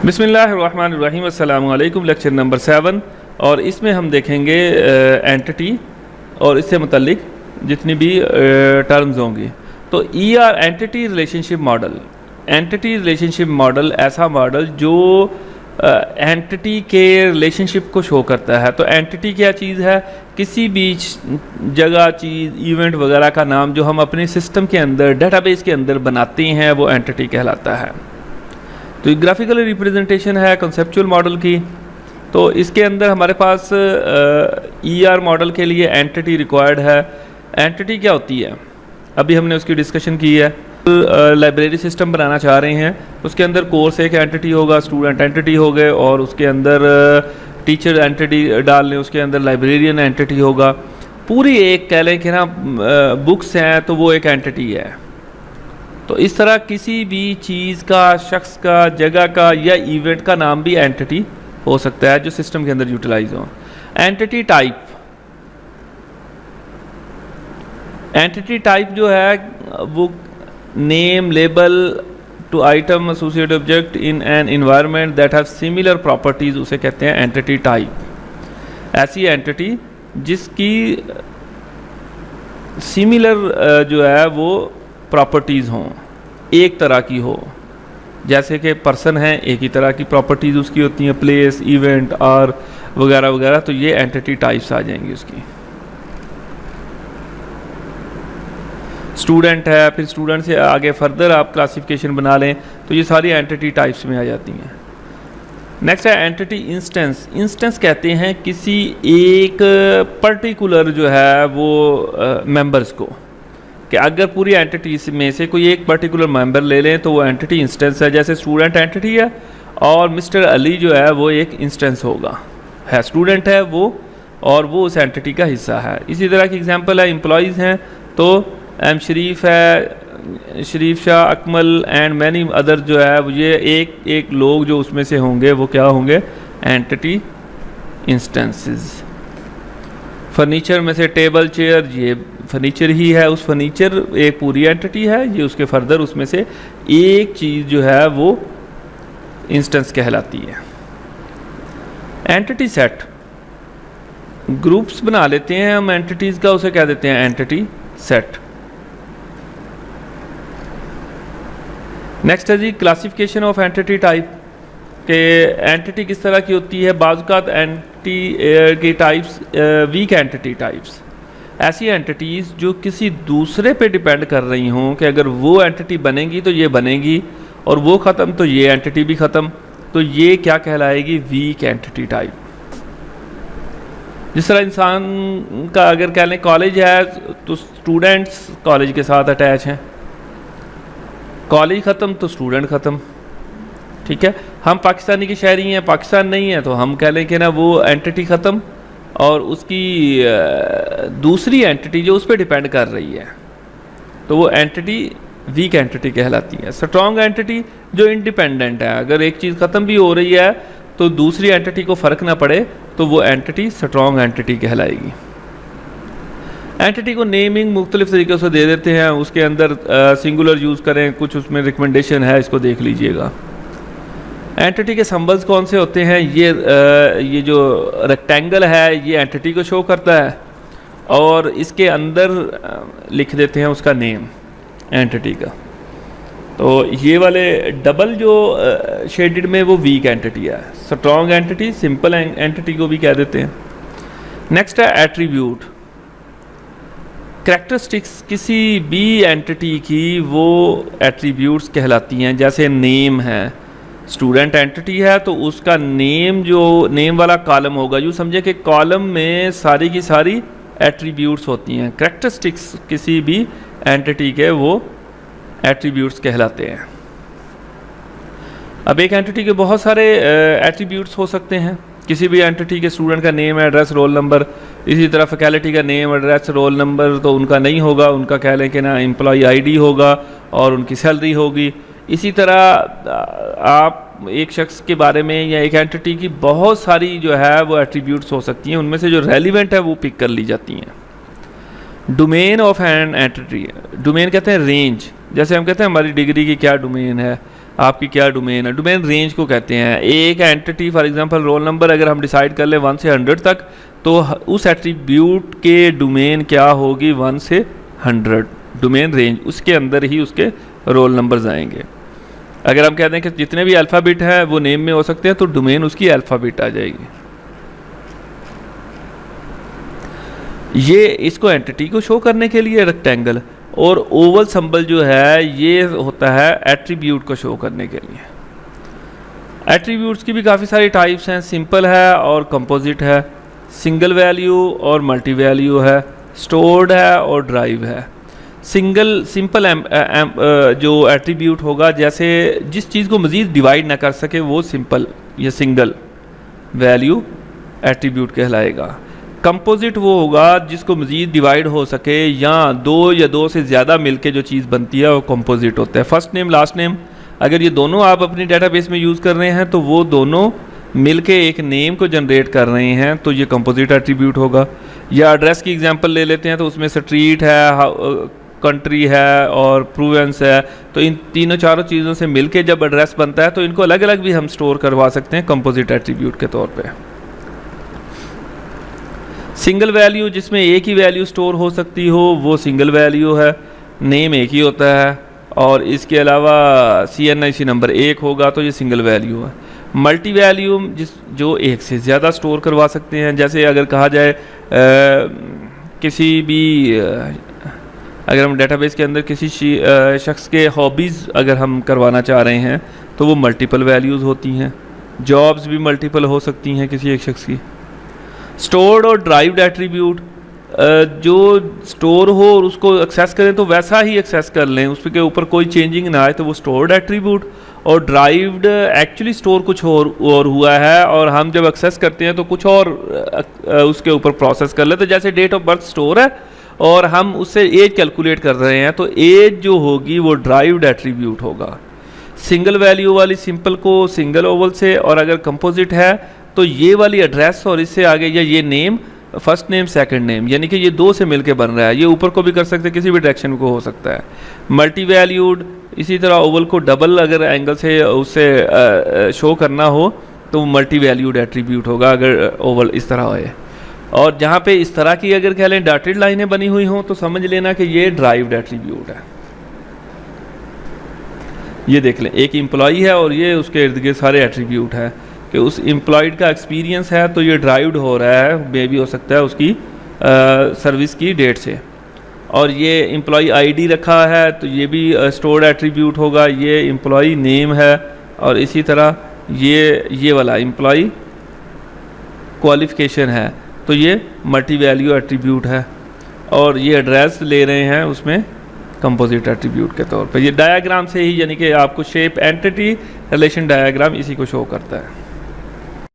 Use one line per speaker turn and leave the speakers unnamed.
बिस्मिल्लाहिर्रहमानिर्रहीम अस्सलामु अलैकुम। लेक्चर नंबर 7 और इसमें हम देखेंगे एंटिटी और इससे मुतल्लिक जितनी भी टर्म्स होंगी। तो ER entity relationship model, entity relationship model ऐसा मॉडल जो एंटिटी के रिलेशनशिप को शो करता है। तो एंटिटी क्या चीज़ है? किसी भी जगह, चीज़, इवेंट वगैरह का नाम जो हम अपने सिस्टम के अंदर, डेटाबेस के अंदर बनाते हैं, वो एंटिटी कहलाता है। तो ये ग्राफिकल रिप्रेजेंटेशन है कंसेप्चुअल मॉडल की। तो इसके अंदर हमारे पास ER मॉडल के लिए एंटिटी रिक्वायर्ड है। एंटिटी क्या होती है? अभी हमने उसकी डिस्कशन की है। लाइब्रेरी सिस्टम बनाना चाह रहे हैं, उसके अंदर कोर्स एक एंटिटी होगा, स्टूडेंट एंटिटी हो गए, और उसके अंदर टीचर एंटिटी डाल लें, उसके अंदर लाइब्रेरियन एंटिटी होगा। पूरी एक कह लें कि ना बुक्स हैं तो वो एक एंटिटी है। तो इस तरह किसी भी चीज़ का, शख्स का, जगह का या इवेंट का नाम भी एंटिटी हो सकता है जो सिस्टम के अंदर यूटिलाइज हो। एंटिटी टाइप, एंटिटी टाइप जो है वो name, label to item, associate object in an environment that have similar properties, उसे कहते हैं एंटिटी टाइप। ऐसी एंटिटी जिसकी सिमिलर जो है वो प्रॉपर्टीज़ हों, एक तरह की हो। जैसे कि पर्सन है, एक ही तरह की प्रॉपर्टीज़ उसकी होती हैं, प्लेस, इवेंट और वगैरह वगैरह। तो ये एंटिटी टाइप्स आ जाएंगी उसकी। स्टूडेंट है, फिर स्टूडेंट से आगे फर्दर आप क्लासिफिकेशन बना लें तो ये सारी एंटिटी टाइप्स में आ जाती हैं। नेक्स्ट है एंटिटी इंस्टेंस। इंस्टेंस कहते हैं किसी एक पर्टिकुलर जो है वो मेंबर्स को, कि अगर पूरी एंटिटीज में से कोई एक पर्टिकुलर मेंबर ले लें तो वो एंटिटी इंस्टेंस है। जैसे स्टूडेंट एंटिटी है और मिस्टर अली जो है वो एक इंस्टेंस होगा, है स्टूडेंट है वो, और वो उस एंटिटी का हिस्सा है। इसी तरह की एग्जांपल है एम्प्लॉयज़ हैं तो एम शरीफ है, Sharif Shah, Akmal and many other जो है ये एक एक लोग जो उसमें से होंगे वो क्या होंगे? Entity instances. फर्नीचर में से टेबल, चेयर, ये फर्नीचर ही है, उस फर्नीचर एक पूरी एंटिटी है, ये उसके फर्दर उसमें से एक चीज़ जो है वो इंस्टेंस कहलाती है। एंटिटी सेट, ग्रुप्स बना लेते हैं हम एंटिटीज़ का, उसे कह देते हैं एंटिटी सेट। नेक्स्ट है जी क्लासिफिकेशन ऑफ एंटिटी टाइप, के एंटिटी किस तरह की होती है। बाज़ एंटिटी की टाइप्स, वीक एंटिटी टाइप्स, ऐसी एंटिटीज़ जो किसी दूसरे पे डिपेंड कर रही हों कि अगर वो एंटिटी बनेगी तो ये बनेगी, और वो ख़त्म तो ये एंटिटी भी ख़त्म। तो ये क्या कहलाएगी? Weak entity type. जिस तरह इंसान का अगर कह लें कॉलेज है तो स्टूडेंट्स कॉलेज के साथ अटैच हैं, कॉलेज ख़त्म तो स्टूडेंट ख़त्म। ठीक है, हम पाकिस्तानी के शहरी हैं, पाकिस्तान नहीं है तो हम कह लें कि ना वो एंटिटी ख़त्म, और उसकी दूसरी एंटिटी जो उस पर डिपेंड कर रही है तो वो एंटिटी वीक एंटिटी कहलाती है। स्ट्रॉन्ग एंटिटी जो इंडिपेंडेंट है, अगर एक चीज़ ख़त्म भी हो रही है तो दूसरी एंटिटी को फ़र्क ना पड़े तो वो एंटिटी स्ट्रॉन्ग एंटिटी कहलाएगी। एंटिटी को नेमिंग मुख्तलिफ तरीक़ों से दे देते हैं, उसके अंदर सिंगुलर यूज़ करें, कुछ उसमें रिकमेंडेशन है, इसको देख लीजिएगा। एंटिटी के सिंबल्स कौन से होते हैं? ये जो रेक्टेंगल है ये एंटिटी को शो करता है, और इसके अंदर लिख देते हैं उसका नेम एंटिटी का। तो ये वाले डबल जो शेडेड में वो वीक एंटिटी है। स्ट्रॉन्ग एंटिटी, सिंपल एंटिटी को भी कह देते हैं। नेक्स्ट है एट्रीब्यूट। कैरेक्टरिस्टिक्स किसी भी एंटिटी की वो एट्रीब्यूट्स कहलाती हैं। जैसे नेम है, स्टूडेंट एंटिटी है तो उसका नेम, जो नेम वाला कॉलम होगा, यूँ समझे कि कॉलम में सारी की सारी एट्रीब्यूट्स होती हैं। कैरेक्टरिस्टिक्स किसी भी एंटिटी के वो एट्रीब्यूट्स कहलाते हैं। अब एक एंटिटी के बहुत सारे एट्रीब्यूट्स हो सकते हैं। किसी भी एंटिटी के स्टूडेंट का नेम, एड्रेस, रोल नंबर, इसी तरह फैकल्टी का नेम, एड्रेस, रोल नंबर तो उनका नहीं होगा, उनका कह लें कि ना एम्प्लॉई आईडी होगा और उनकी सैलरी होगी। इसी तरह आप एक शख्स के बारे में या एक एंटिटी की बहुत सारी जो है वो एट्रीब्यूट्स हो सकती हैं, उनमें से जो रेलिवेंट है वो पिक कर ली जाती हैं। Domain of an entity, domain कहते हैं रेंज। जैसे हम कहते हैं हमारी डिग्री की क्या डोमेन है, आपकी क्या डोमेन है। डोमेन रेंज को कहते हैं। एक entity for example roll number अगर हम डिसाइड कर ले 1 से 100 तक, तो उस एट्रीब्यूट के डोमेन क्या होगी 1 से 100, डोमेन रेंज, उसके अंदर ही उसके रोल नंबर्स आएंगे। अगर हम कहते हैं कि जितने भी अल्फ़ाबेट हैं वो नेम में हो सकते हैं, तो डोमेन उसकी अल्फ़ाबेट आ जाएगी। ये इसको एंटिटी को शो करने के लिए रेक्टेंगल, और ओवल सिंबल जो है ये होता है एट्रीब्यूट को शो करने के लिए। एट्रीब्यूट्स की भी काफ़ी सारी टाइप्स हैं, सिंपल है और कंपोजिट है, सिंगल वैल्यू और मल्टी वैल्यू है, स्टोर्ड है और ड्राइव है। सिंपल जो एट्रीब्यूट होगा, जैसे जिस चीज़ को मज़ीद डिवाइड ना कर सके वो सिंपल या सिंगल वैल्यू एट्रीब्यूट कहलाएगा। कंपोजिट वो होगा जिसको मज़ीद डिवाइड हो सके, या दो से ज़्यादा मिलके जो चीज़ बनती है वो कंपोजिट होता है। फर्स्ट नेम लास्ट नेम अगर ये दोनों आप अपनी डेटाबेस में यूज़ कर रहे हैं तो वो दोनों मिलके एक नेम को जनरेट कर रहे हैं, तो ये कंपोजिट एट्रीब्यूट होगा। या एड्रेस की एग्जांपल ले लेते हैं, तो उसमें स्ट्रीट है, कंट्री है और प्रोविंस है, तो इन तीनों चारों चीज़ों से मिलके जब एड्रेस बनता है तो इनको अलग अलग भी हम स्टोर करवा सकते हैं कंपोजिट एट्रीब्यूट के तौर पे। सिंगल वैल्यू जिसमें एक ही वैल्यू स्टोर हो सकती हो वो सिंगल वैल्यू है, नेम एक ही होता है, और इसके अलावा CNIC नंबर 1 होगा तो ये सिंगल वैल्यू है। मल्टी वैल्यू जो एक से ज़्यादा स्टोर करवा सकते हैं, जैसे अगर कहा जाए किसी भी अगर हम डेटाबेस के अंदर किसी शख्स के हॉबीज़ अगर हम करवाना चाह रहे हैं तो वो मल्टीपल वैल्यूज़ होती हैं। जॉब्स भी मल्टीपल हो सकती हैं किसी एक शख्स की। स्टोर्ड और ड्राइव्ड एट्रीब्यूट, जो स्टोर हो और उसको एक्सेस करें तो वैसा ही एक्सेस कर लें, उसके ऊपर कोई चेंजिंग ना आए, तो वो स्टोर्ड एट्रीब्यूट। और ड्राइव्ड एक्चुअली स्टोर कुछ और हुआ है और हम जब एक्सेस करते हैं तो कुछ और उसके ऊपर प्रोसेस कर लेते हैं। जैसे डेट ऑफ बर्थ स्टोर है और हम उससे एज कैलकुलेट कर रहे हैं, तो एज जो होगी वो ड्राइव्ड एट्रीब्यूट होगा। सिंगल वैल्यू वाली सिंपल को सिंगल ओवल से, और अगर कंपोजिट है तो ये वाली एड्रेस और इससे आगे या ये name, first name second name, यानी कि ये दो से मिलके बन रहा है। ये ऊपर को भी कर सकते हैं, किसी भी डायरेक्शन को हो सकता है। मल्टी वैल्यूड इसी तरह ओवल को डबल अगर एंगल से उससे शो करना हो तो मल्टी वैल्यूड एट्रीब्यूट होगा अगर ओवल इस तरह होए। और जहाँ पे इस तरह की अगर कह लें डॉटेड लाइनें बनी हुई हों तो समझ लेना कि ये ड्राइव्ड एट्रीब्यूट है। ये देख लें, एक एम्प्लॉई है और ये उसके इर्द गिर्द सारे एट्रीब्यूट है कि उस एम्प्लॉयड का एक्सपीरियंस है, तो ये ड्राइव्ड हो रहा है, मे भी हो सकता है उसकी सर्विस की डेट से। और ये एम्प्लॉई आईडी रखा है तो ये भी स्टोर्ड एट्रीब्यूट होगा। ये एम्प्लॉई नेम है, और इसी तरह ये वाला एम्प्लॉई क्वालिफ़िकेशन है, तो ये मल्टी वैल्यू एट्रीब्यूट है। और ये एड्रेस ले रहे हैं उसमें कंपोजिट एट्रीब्यूट के तौर पे। ये डायग्राम से ही, यानी कि आपको शेप एंटिटी रिलेशन डायग्राम इसी को शो करता है।